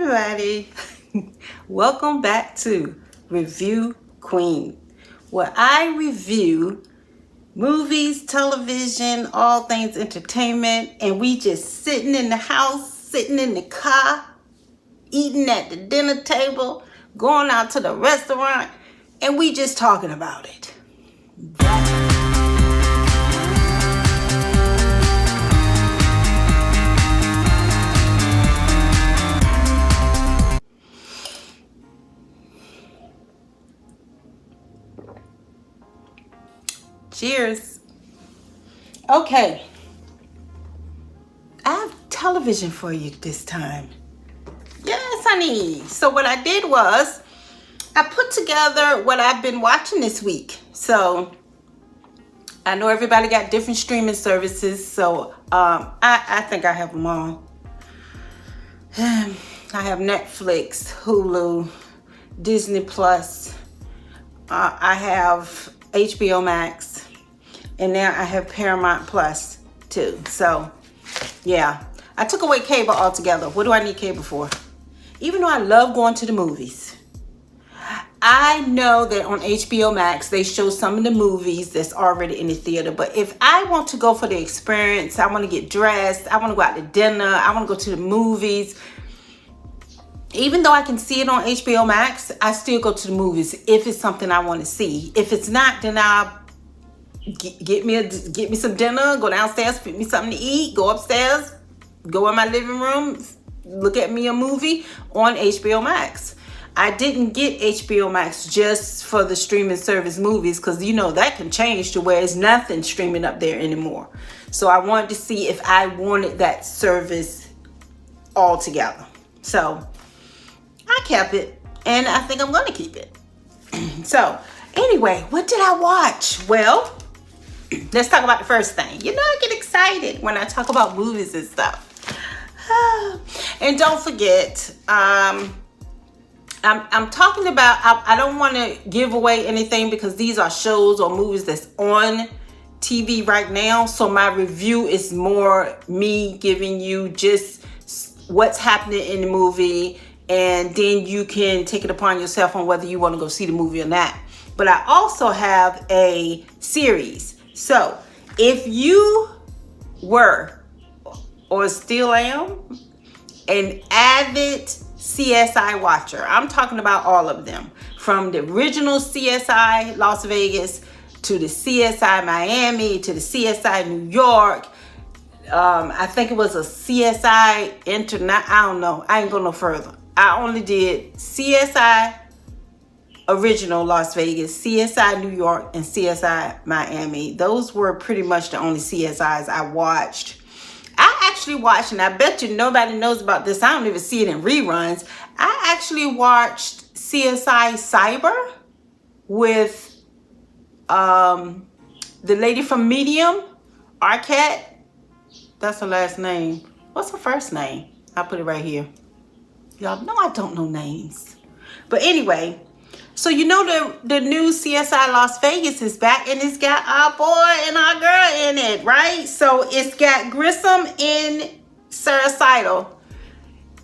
everybody. Welcome back to Review Queen, where I review movies, television, all things entertainment, and we just sitting in the house, sitting in the car, eating at the dinner table, going out to the restaurant, and we just talking about it. Cheers. Okay. I have television for you this time. Yes, honey. So what I did was I put together what I've been watching this week. So I know everybody got different streaming services. So I think I have them all. I have Netflix, Hulu, Disney Plus. I have HBO Max. And now I have Paramount Plus too. So, yeah. I took away cable altogether. What do I need cable for? Even though I love going to the movies. I know that on HBO Max, they show some of the movies that's already in the theater. But if I want to go for the experience, I want to get dressed, I want to go out to dinner, I want to go to the movies. Even though I can see it on HBO Max, I still go to the movies if it's something I want to see. If it's not, then I'll get me some dinner, go downstairs, pick me something to eat, go upstairs, go in my living room, look at me a movie on HBO Max. I didn't get HBO Max just for the streaming service movies because you know that can change to where there's nothing streaming up there anymore. So I wanted to see if I wanted that service altogether. So I kept it and I think I'm going to keep it. So anyway, what did I watch? Well, let's talk about the first thing. You know, I get excited when I talk about movies and stuff. And don't forget, I'm talking about, I don't want to give away anything because these are shows or movies that's on TV right now. So my review is more me giving you just what's happening in the movie. And then you can take it upon yourself on whether you want to go see the movie or not. But I also have a series. So if you were or still am an avid CSI watcher, I'm talking about all of them, from the original CSI Las Vegas to the CSI Miami to the CSI New York. I think it was a CSI I don't know. I ain't going no further. I only did CSI original Las Vegas, CSI New York, and CSI Miami. Those were pretty much the only CSIs I watched. I actually watched, and I bet you nobody knows about this, I don't even see it in reruns. I actually watched CSI Cyber with the lady from Medium, Arquette. That's her last name. What's her first name? I'll put it right here. Y'all know I don't know names. But anyway, so you know the new CSI Las Vegas is back, and it's got our boy and our girl in it, right? So it's got Grissom and Sarah Seidel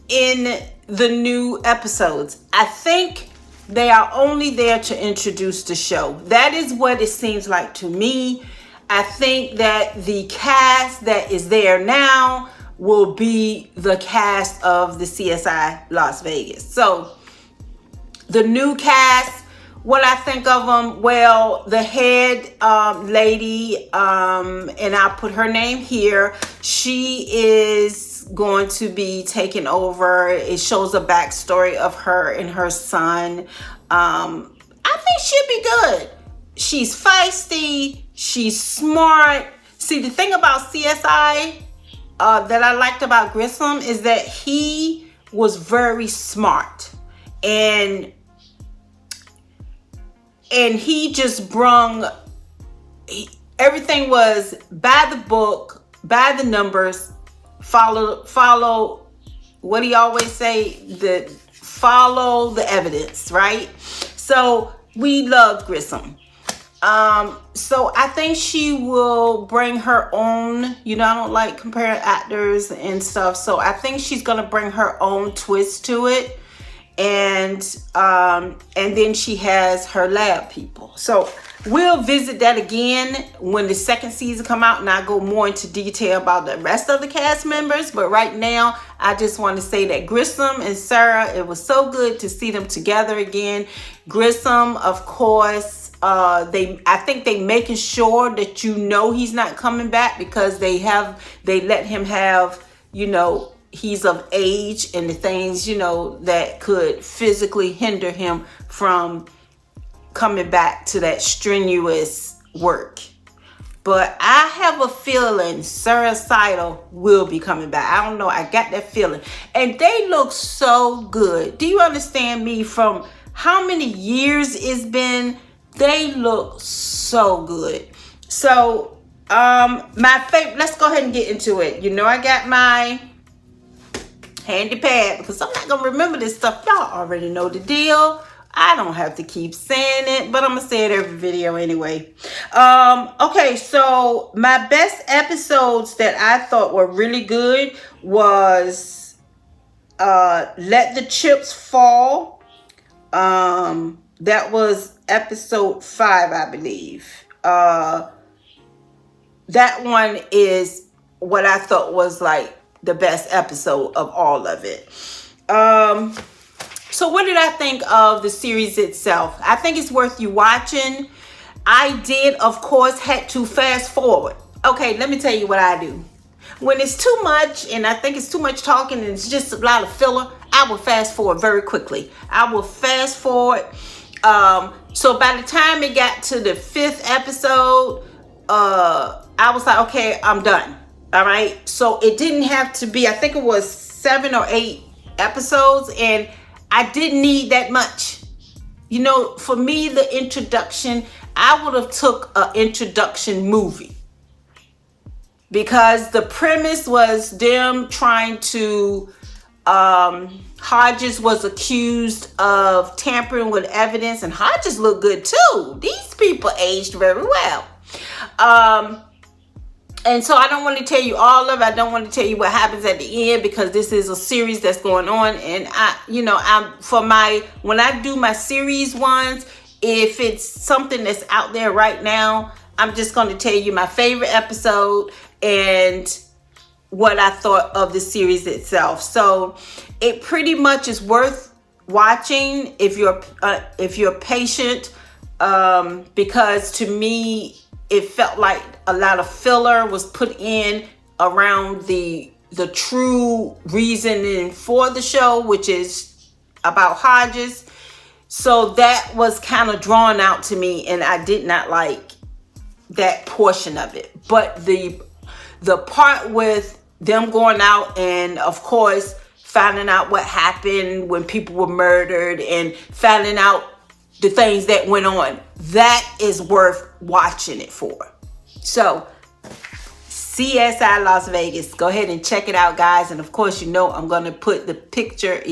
in the new episodes. I think they are only there to introduce the show. That is what it seems like to me. I think that the cast that is there now will be the cast of the CSI Las Vegas. So the new cast, what I think of them, well, the head lady, and I'll put her name here, she is going to be taking over. It shows a backstory of her and her son. I think she'll be good. She's feisty. She's smart. See, the thing about CSI that I liked about Grissom is that he was very smart. And he just brung, everything was by the book, by the numbers, follow what he always say, follow the evidence, right? So we loved Grissom. So I think she will bring her own, you know, I don't like comparing actors and stuff. So I think she's going to bring her own twist to it. And then she has her lab people. So we'll visit that again when the second season come out, and I go more into detail about the rest of the cast members. But right now, I just want to say that Grissom and Sarah, it was so good to see them together again. Grissom, of course, I think they making sure that you know he's not coming back, because they let him have, you know, he's of age and the things, you know, that could physically hinder him from coming back to that strenuous work. But I have a feeling Sarah Seidel will be coming back. I don't know. I got that feeling. And they look so good. Do you understand me? From how many years it's been, they look so good. So, my favorite, let's go ahead and get into it. You know, I got my handy pad, because I'm not gonna remember this stuff. Y'all already know the deal. I don't have to keep saying it, but I'm gonna say it every video anyway. Okay, so my best episodes that I thought were really good was Let the Chips Fall. That was episode 5, I believe. That one is what I thought was like the best episode of all of it. So what did I think of the series itself? I think it's worth you watching. I did, of course, had to fast forward. Okay, let me tell you what I do. When it's too much, and I think it's too much talking, and it's just a lot of filler, I will fast forward very quickly. I will fast forward. So by the time it got to the 5th episode, I was like, okay, I'm done. All right. So it didn't have to be, I think it was 7 or 8 episodes, and I didn't need that much. You know, for me, the introduction, I would have took an introduction movie, because the premise was them trying to, Hodges was accused of tampering with evidence, and Hodges looked good too. These people aged very well. And so I don't want to tell you all of it. I don't want to tell you what happens at the end, because this is a series that's going on. And when I do my series ones, if it's something that's out there right now, I'm just going to tell you my favorite episode and what I thought of the series itself. So it pretty much is worth watching if you're patient, because to me, it felt like a lot of filler was put in around the true reasoning for the show, which is about Hodges. So that was kind of drawn out to me, and I did not like that portion of it. But the part with them going out and, of course, finding out what happened when people were murdered and finding out the things that went on, that is worth watching it for. So CSI Las Vegas, go ahead and check it out, guys. And of course, you know, I'm going to put the picture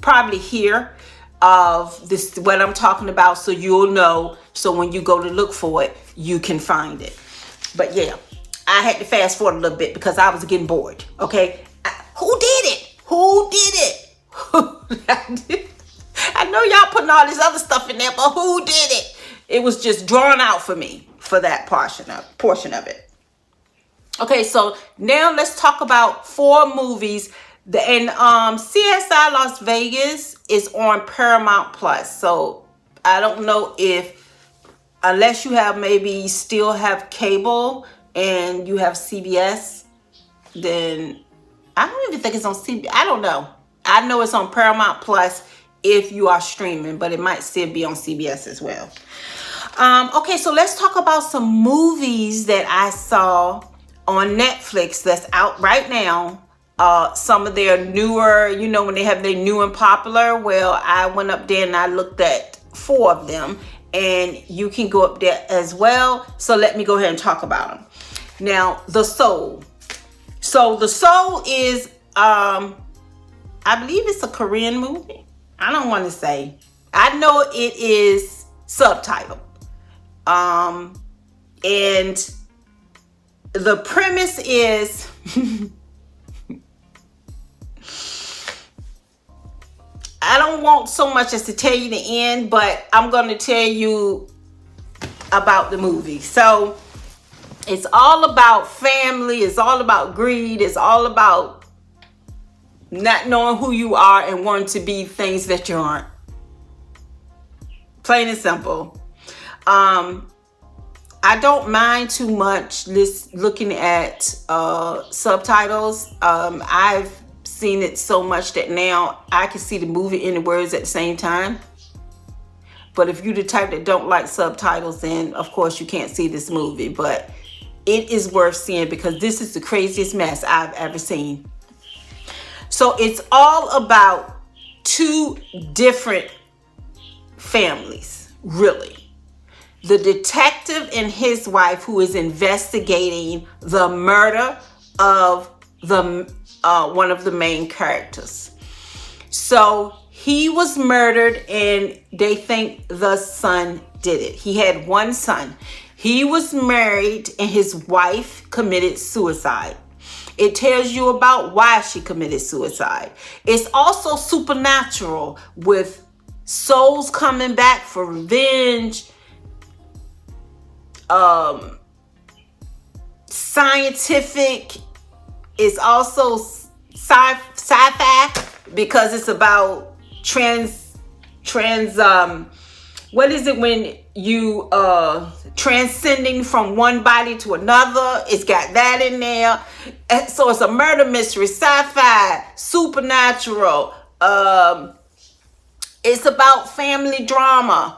probably here of this, what I'm talking about, so you'll know. So when you go to look for it, you can find it. But yeah, I had to fast forward a little bit because I was getting bored. Okay. Who did it? Who did it? I know y'all putting all this other stuff in there, but who did it? It was just drawn out for me for that portion of it. Okay, so now let's talk about 4 movies. CSI Las Vegas is on Paramount Plus. So I don't know unless you still have cable and you have CBS, then I don't even think it's on CBS. I don't know. I know it's on Paramount Plus if you are streaming, but it might still be on CBS as well. Okay, so let's talk about some movies that I saw on Netflix that's out right now. Some of their newer, you know, when they have their new and popular. Well, I went up there and I looked at 4 of them, and you can go up there as well. So let me go ahead and talk about them. Now, The Soul. So The Soul is, I believe it's a Korean movie. I don't want to say. I know it is subtitled. And the premise is I don't want so much as to tell you the end, but I'm going to tell you about the movie. So it's all about family. It's all about greed. It's all about not knowing who you are and wanting to be things that you aren't. Plain and simple. I don't mind too much looking at subtitles. I've seen it so much that now I can see the movie and the words at the same time. But if you're the type that don't like subtitles, then of course you can't see this movie. But it is worth seeing because this is the craziest mess I've ever seen. So it's all about two different families, really. The detective and his wife who is investigating the murder of the one of the main characters. So he was murdered and they think the son did it. He had one son. He was married and his wife committed suicide. It tells you about why she committed suicide. It's also supernatural with souls coming back for revenge. Scientific. It's also sci-fi because it's about what is it when you transcending from one body to another? It's got that in there. So it's a murder mystery, sci-fi, supernatural. It's about family drama.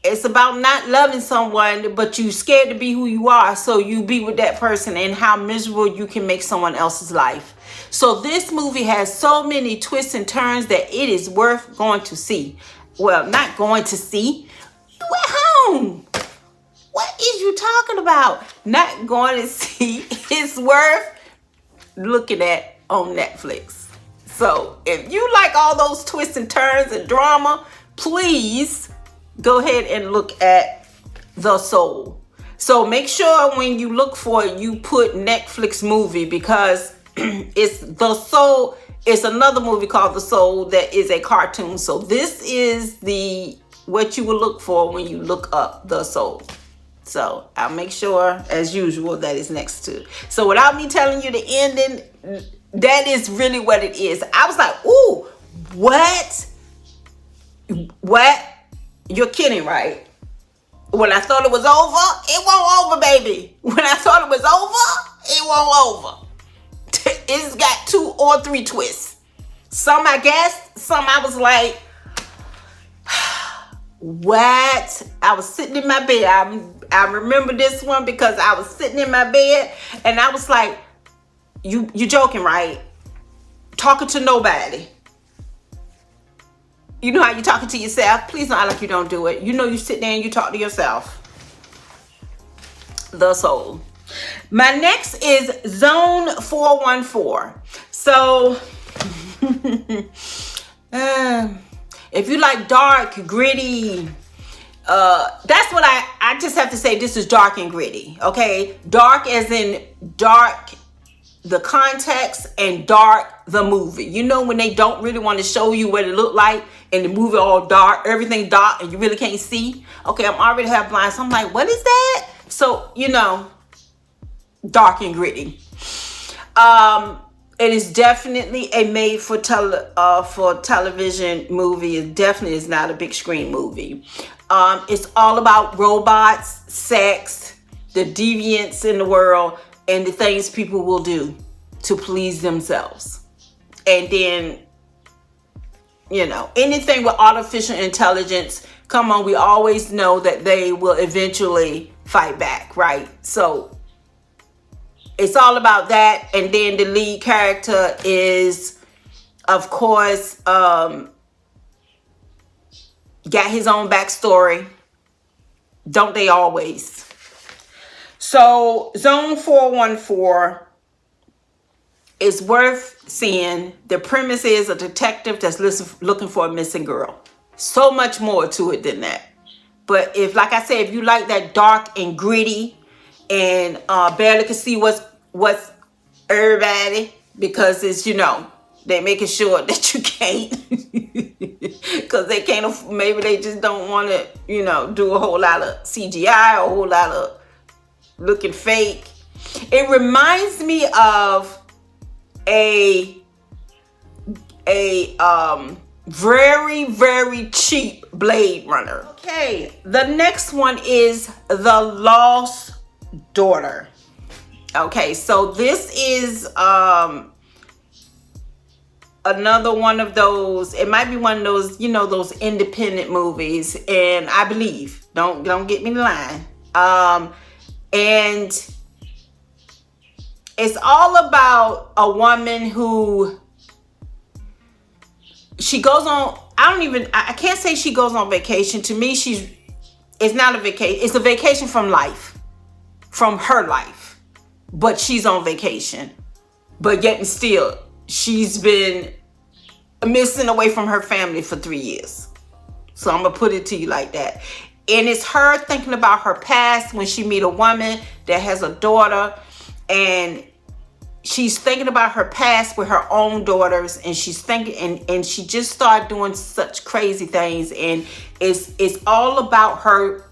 It's about not loving someone, but you scared to be who you are, so you be with that person and how miserable you can make someone else's life. So this movie has so many twists and turns that it is worth going to see. Well, not going to see. You at home. What is you talking about? Not going to see. It's worth looking at on Netflix. So if you like all those twists and turns and drama, please go ahead and look at The Soul. So make sure when you look for it, you put Netflix movie because it's The Soul. It's another movie called The Soul that is a cartoon. So this is what you will look for when you look up The Soul. So I'll make sure, as usual, that is next to. So without me telling you the ending, that is really what it is. I was like, ooh, what? What? You're kidding, right? When I thought it was over, it won't over, baby. When I thought it was over, it won't over. It's got 2 or 3 twists. Some I guessed, some I was like, what? I was sitting in my bed. I remember this one because I was sitting in my bed and I was like, you joking, right? Talking to nobody. You know how you talking to yourself? Please don't act like you don't do it. You know you sit there and you talk to yourself. The Soul. My next is Zone 414. So, if you like dark, gritty, that's what I just have to say. This is dark and gritty. Okay, dark as in dark, the context, and dark the movie. You know when they don't really want to show you what it looked like and the movie all dark, everything dark, and you really can't see. Okay, I'm already have blind, so I'm like, what is that? So you know, dark and gritty. It is definitely a made for television movie. It definitely is not a big screen movie. It's all about robots, sex, the deviance in the world, and the things people will do to please themselves. And then, you know, anything with artificial intelligence, come on, we always know that they will eventually fight back, right? So it's all about that. And then the lead character is, of course, got his own backstory. Don't they always? So Zone 414 is worth seeing. The premise is a detective that's looking for a missing girl. So much more to it than that. But if, like I said, if you like that dark and gritty and barely can see what's everybody, because it's, they're making sure that you can't, because they can't, maybe they just don't want to, do a whole lot of CGI, a whole lot of looking fake. It reminds me of a very, very cheap Blade Runner. Okay, the next one is The Lost Daughter. Okay, so this is another one of those, it might be one of those, those independent movies, and I believe, don't get me in line. And it's all about a woman who, she goes on, I can't say she goes on vacation. To me, it's not a vacation. It's a vacation from life, from her life. But she's on vacation. But yet and still, she's been missing away from her family for 3 years. So I'm going to put it to you like that. And it's her thinking about her past when she meet a woman that has a daughter, and she's thinking about her past with her own daughters, and she's thinking, and she just started doing such crazy things, and it's all about her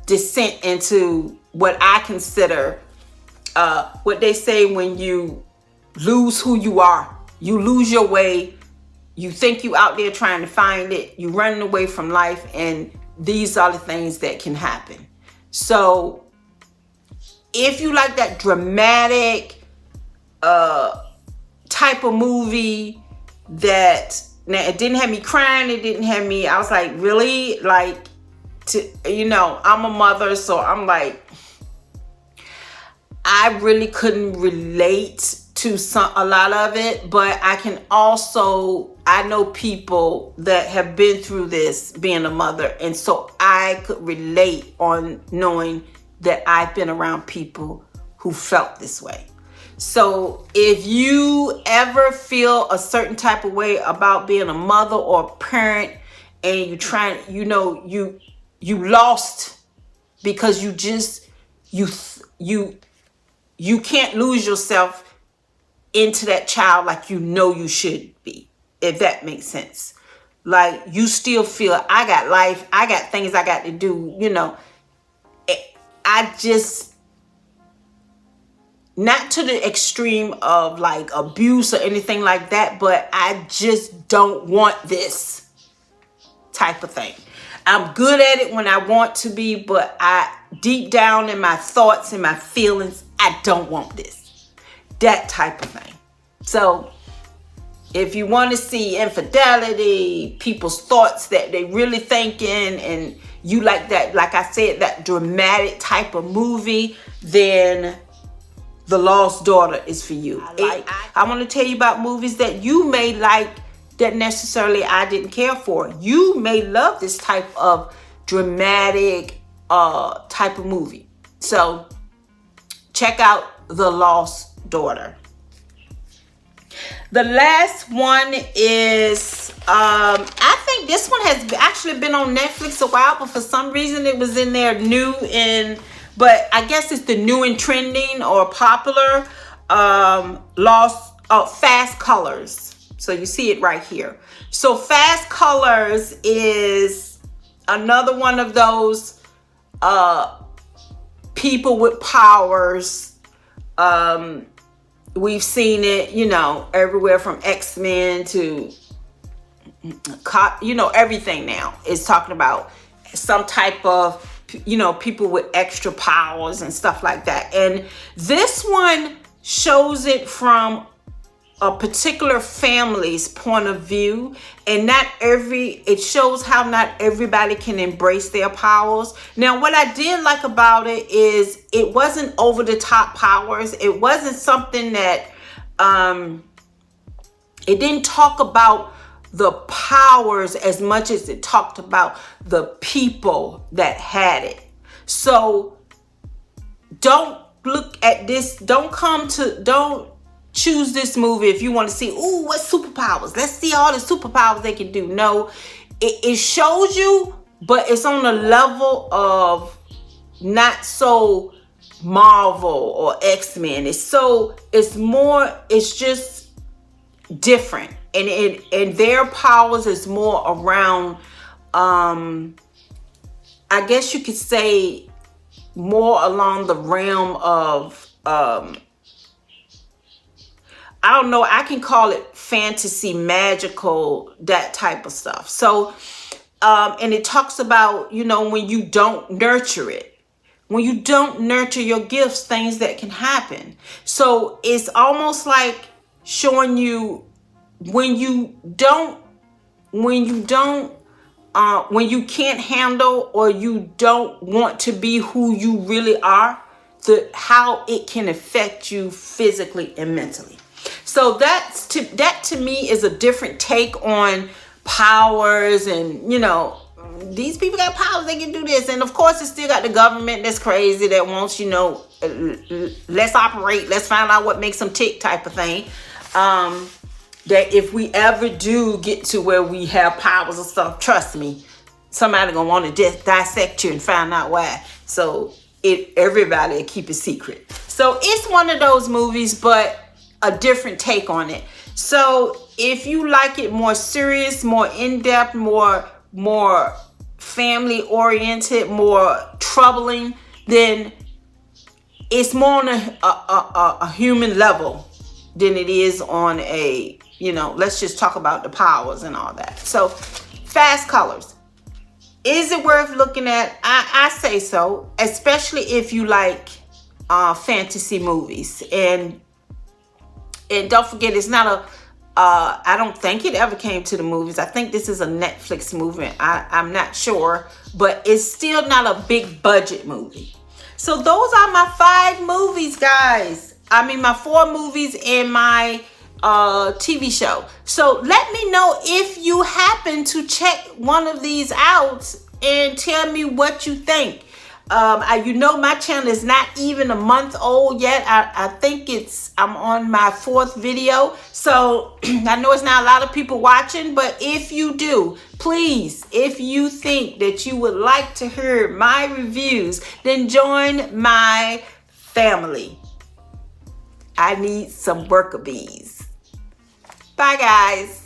descent into what I consider what they say when you lose who you are, you lose your way, you think you out there trying to find it, you running away from life, and these are the things that can happen. So if you like that dramatic type of movie that, now it didn't have me crying, it didn't have me, I was like, really? Like, I'm a mother, so I'm like, I really couldn't relate to a lot of it, but I know people that have been through this being a mother, and so I could relate on knowing that I've been around people who felt this way. So if you ever feel a certain type of way about being a mother or a parent, and you trying, you lost because you can't lose yourself into that child like you should be, if that makes sense. Like, you still feel, I got life, I got things I got to do, I just, not to the extreme of like abuse or anything like that, but I just don't want this type of thing. I'm good at it when I want to be, but deep down in my thoughts and my feelings, I don't want this. That type of thing. So if you want to see infidelity, people's thoughts that they really thinking, and you like that, like I said, that dramatic type of movie, then The Lost Daughter is for you. I want to tell you about movies that you may like that necessarily I didn't care for. You may love this type of dramatic type of movie. So check out The Lost Daughter. The last one is, I think this one has actually been on Netflix a while, but for some reason it was in there new and, but I guess it's the new and trending or popular, Fast Colors. So you see it right here. So Fast Colors is another one of those people with powers. We've seen it, everywhere from X-Men to, everything now is talking about some type of, people with extra powers and stuff like that. And this one shows it from a particular family's point of view, and it shows how not everybody can embrace their powers. Now, what I did like about it is it wasn't over the top powers. It wasn't something that it didn't talk about the powers as much as it talked about the people that had it. So don't look at this, don't choose this movie if you want to see, ooh, what superpowers? Let's see all the superpowers they can do. No, it shows you but it's on a level of not so Marvel or X-Men. It's just different, and their powers is more around, I guess you could say, more along the realm of, I don't know, I can call it fantasy, magical, that type of stuff. So, and it talks about, when you don't nurture it, when you don't nurture your gifts, things that can happen. So it's almost like showing you when you can't handle, or you don't want to be who you really are, how it can affect you physically and mentally. So that to me is a different take on powers, and these people got powers, they can do this. And of course, it's still got the government that's crazy, that wants, let's operate, let's find out what makes them tick type of thing. That if we ever do get to where we have powers and stuff, trust me, somebody gonna want to dissect you and find out why. So everybody will keep it secret. So it's one of those movies, but a different take on it. So if you like it more serious, more in-depth, more family oriented, more troubling, then it's more on a human level than it is on a, let's just talk about the powers and all that. So Fast Colors, is it worth looking at? I say so, especially if you like fantasy movies. And don't forget, it's not I don't think it ever came to the movies. I think this is a Netflix movie. I'm not sure, but it's still not a big budget movie. So those are my 5 movies, guys. I mean, my 4 movies and my TV show. So let me know if you happen to check one of these out and tell me what you think. My channel is not even a month old yet. I think I'm on my 4th video. So I know it's not a lot of people watching, but if you do, please, if you think that you would like to hear my reviews, then join my family. I need some worker bees. Bye, guys.